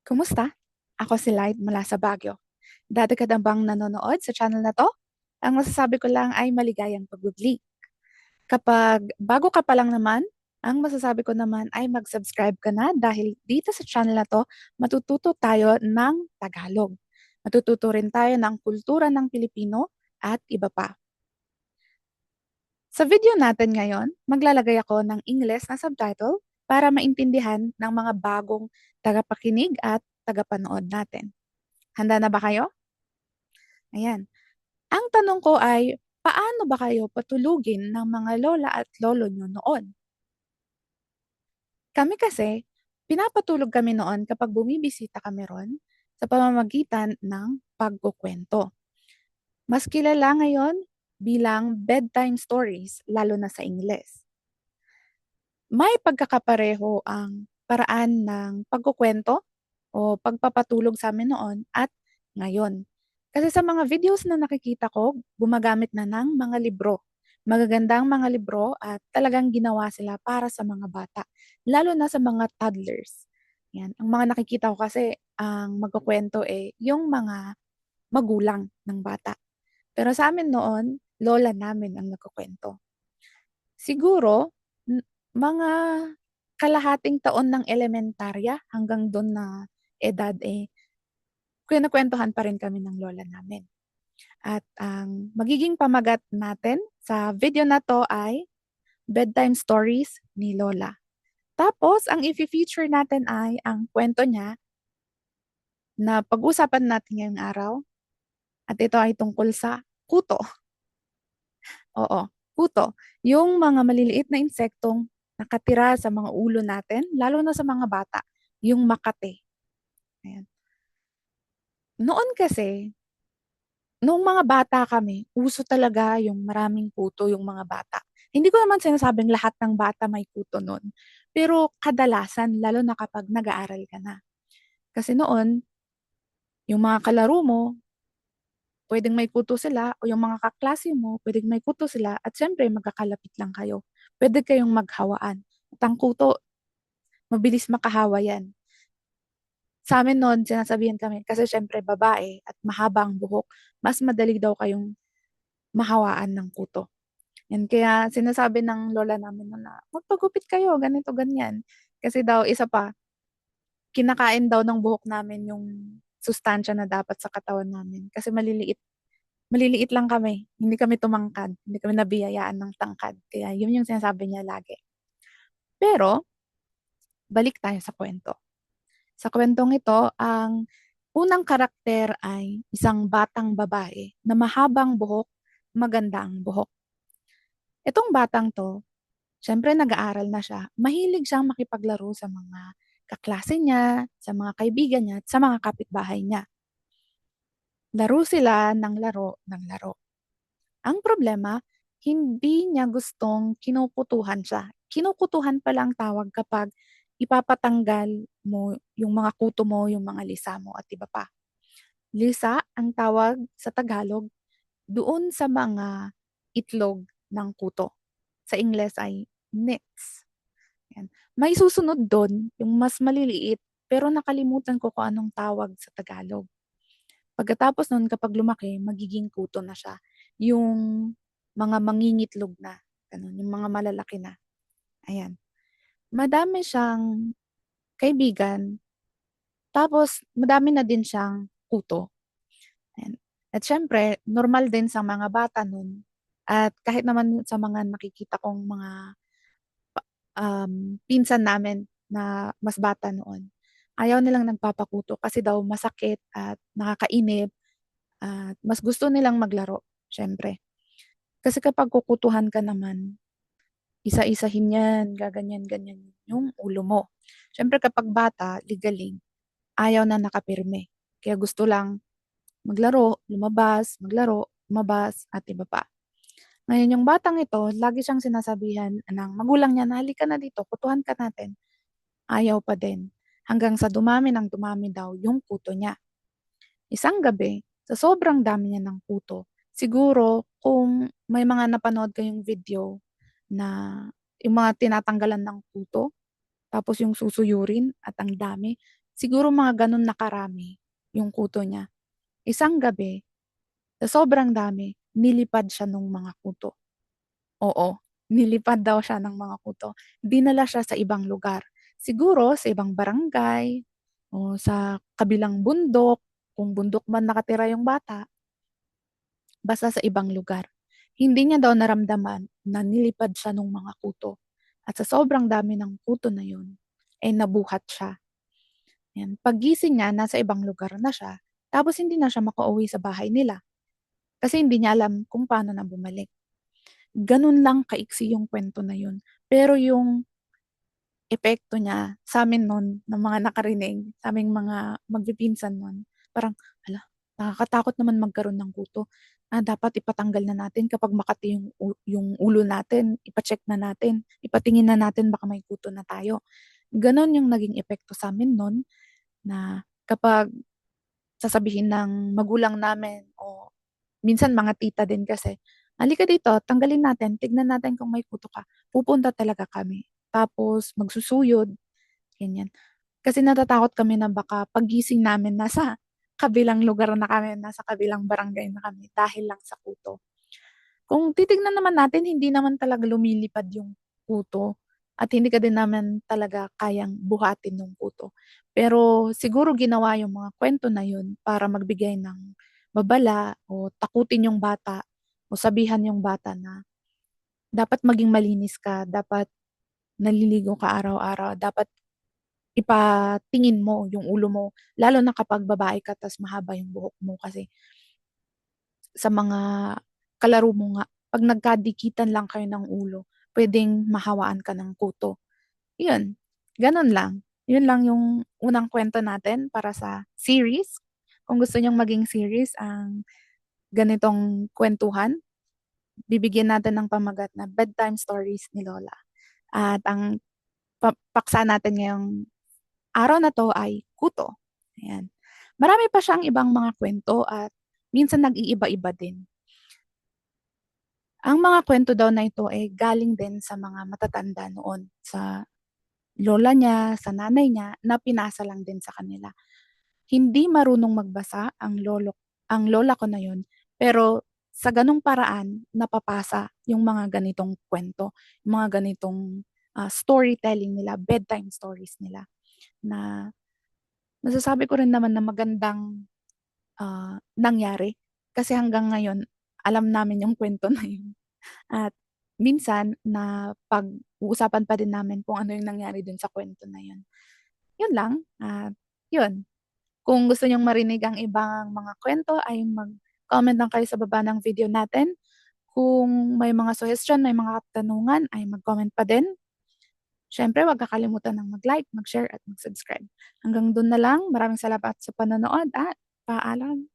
Kumusta? Ako si Light mula sa Baguio. Dati ka na bang nanonood sa channel na to? Ang masasabi ko lang ay maligayang pagbubli. Kapag bago ka pa lang naman, ang masasabi ko naman ay mag-subscribe ka na dahil dito sa channel na to, matututo tayo ng Tagalog. Matututo rin tayo ng kultura ng Pilipino at iba pa. Sa video natin ngayon, maglalagay ako ng Ingles na subtitle para maintindihan ng mga bagong tagapakinig at tagapanood natin. Handa na ba kayo? Ayan. Ang tanong ko ay, paano ba kayo patulugin ng mga lola at lolo nyo noon? Kami kasi, pinapatulog kami noon kapag bumibisita kami ron sa pamamagitan ng pagkukwento. Mas kilala ngayon bilang bedtime stories, lalo na sa Ingles. May pagkakapareho ang paraan ng pagkukwento o pagpapatulog sa amin noon at ngayon. Kasi sa mga videos na nakikita ko, gumagamit na ng mga libro. Magagandang mga libro at talagang ginawa sila para sa mga bata, lalo na sa mga toddlers. Yan. Ang mga nakikita ko kasi, ang magkukwento yung mga magulang ng bata. Pero sa amin noon, lola namin ang nagkukwento. Siguro, mga kalahating taon ng elementarya hanggang doon na edad kinukwentuhan pa rin kami ng lola namin. At ang magiging pamagat natin sa video na to ay bedtime stories ni Lola. Tapos, ang i-feature natin ay ang kwento niya na pag-usapan natin ngayong araw. At ito ay tungkol sa kuto. Oo, kuto. Yung mga maliliit na insektong nakatira sa mga ulo natin, lalo na sa mga bata. Yung makate. Ayan. Noon kasi, noong mga bata kami, uso talaga yung maraming kuto yung mga bata. Hindi ko naman sinasabing lahat ng bata may kuto noon. Pero kadalasan, lalo na kapag nag-aaral ka na. Kasi noon, yung mga kalaro mo, pwedeng may kuto sila, o yung mga kaklase mo, pwedeng may kuto sila, at syempre, magkakalapit lang kayo. Pwede kayong maghawaan. At ang kuto, mabilis makahawa yan. Sa amin noon, sinasabihan kami, kasi syempre babae at mahaba ang buhok, mas madali daw kayong mahawaan ng kuto. Yan, kaya sinasabi ng lola namin noon na, magpagupit kayo, ganito, ganyan. Kasi daw, isa pa, kinakain daw ng buhok namin yung sustansya na dapat sa katawan namin. Kasi maliliit lang kami. Hindi kami tumangkad. Hindi kami nabiyayaan ng tangkad. Kaya yun yung sinasabi niya lagi. Pero, balik tayo sa kwento. Sa kwentong ito, ang unang karakter ay isang batang babae na mahabang buhok, maganda ang buhok. Itong batang to, syempre nag-aaral na siya. Mahilig siyang makipaglaro sa mga kaklase niya, sa mga kaibigan niya, at sa mga kapitbahay niya. Laro sila ng laro ng laro. Ang problema, hindi niya gustong kinukutuhan siya. Kinukutuhan pala ang tawag kapag ipapatanggal mo yung mga kuto mo, yung mga lisa mo at iba pa. Lisa ang tawag sa Tagalog doon sa mga itlog ng kuto. Sa Ingles ay nits. Yan. May susunod doon, yung mas maliliit, pero nakalimutan ko kung anong tawag sa Tagalog. Pagkatapos nun, kapag lumaki, magiging kuto na siya. Yung mga mangingitlog na. Ganun, yung mga malalaki na. Ayan. Madami siyang kaibigan. Tapos, madami na din siyang kuto. Ayan. At syempre, normal din sa mga bata nun. At kahit naman sa mga nakikita kong mga pinsan namin na mas bata noon, ayaw nilang nagpapakuto kasi daw masakit at nakakainip at mas gusto nilang maglaro, syempre. Kasi kapag kukutuhan ka naman, isa-isahin yan, gaganyan-ganyan yung ulo mo. Syempre kapag bata, ligaling, ayaw na nakapirme. Kaya gusto lang maglaro, lumabas, at iba pa. Ngayon yung batang ito, lagi siyang sinasabihan ng magulang niya na halika na dito, kutuhan ka natin. Ayaw pa din. Hanggang sa dumami ng dumami daw yung kuto niya. Isang gabi, sa sobrang dami niya ng kuto, siguro kung may mga napanood kayong video na yung mga tinatanggalan ng kuto, tapos yung susuyurin at ang dami, Siguro mga ganun na karami yung kuto niya. Isang gabi, sa sobrang dami, nilipad siya ng mga kuto. Oo, nilipad daw siya ng mga kuto. Dinala siya sa ibang lugar. Siguro sa ibang barangay o sa kabilang bundok, kung bundok man nakatira yung bata, basta sa ibang lugar. Hindi niya daw naramdaman na nilipad siya ng mga kuto. At sa sobrang dami ng kuto na yun, ay nabuhat siya. Yan. Paggising niya, nasa ibang lugar na siya. Tapos hindi na siya makauwi sa bahay nila. Kasi hindi niya alam kung paano na bumalik. Ganun lang kaiksi yung kwento na yun. Pero yung epekto niya sa amin nun, ng mga nakarinig, sa aming mga magpipinsan nun, parang, hala, nakakatakot naman magkaroon ng kuto. Dapat ipatanggal na natin kapag makati yung ulo natin, ipacheck na natin, ipatingin na natin baka may kuto na tayo. Ganon yung naging epekto sa amin nun na kapag sasabihin ng magulang namin o minsan mga tita din kasi, halika dito, tanggalin natin, tignan natin kung may kuto ka. Pupunta talaga kami. Tapos magsusuyod, ganyan. Kasi natatakot kami na baka paggising namin nasa kabilang lugar na kami, nasa kabilang barangay na kami dahil lang sa kuto. Kung titignan naman natin, hindi naman talaga lumilipad yung kuto at hindi ka din naman talaga kayang buhatin ng kuto. Pero siguro ginawa yung mga kwento na yun para magbigay ng babala o takutin yung bata o sabihan yung bata na dapat maging malinis ka, dapat naliligo ka araw-araw, dapat ipatingin mo yung ulo mo, lalo na kapag babae ka tas mahaba yung buhok mo kasi sa mga kalaro mo nga, pag nagkadikitan lang kayo ng ulo, pwedeng mahawaan ka ng kuto. Yun, ganun lang. Yun lang yung unang kwento natin para sa series. Kung gusto nyong maging series ang ganitong kwentuhan, bibigyan natin ng pamagat na bedtime stories ni Lola. At ang paksa natin ngayong araw na to ay kuto. Ayan. Marami pa siyang ibang mga kwento at minsan nag-iiba-iba din. Ang mga kwento daw na ito ay galing din sa mga matatanda noon, sa lola niya, sa nanay niya, na pinasa lang din sa kanila. Hindi marunong magbasa ang lola ko na yun, pero sa ganong paraan, napapasa yung mga ganitong kwento, yung mga ganitong storytelling nila, bedtime stories nila, na masasabi ko rin naman na magandang nangyari. Kasi hanggang ngayon, alam namin yung kwento na yun. At minsan na pag-uusapan pa din namin kung ano yung nangyari dun sa kwento na yun. Yun lang. At yun. Kung gusto nyong marinig ang ibang mga kwento ay mag-comment lang kayo sa baba ng video natin. Kung may mga suggestion, may mga katanungan ay mag-comment pa din. Siyempre, huwag kakalimutan ng mag-like, mag-share at mag-subscribe. Hanggang dun na lang. Maraming salamat sa panonood at paalam.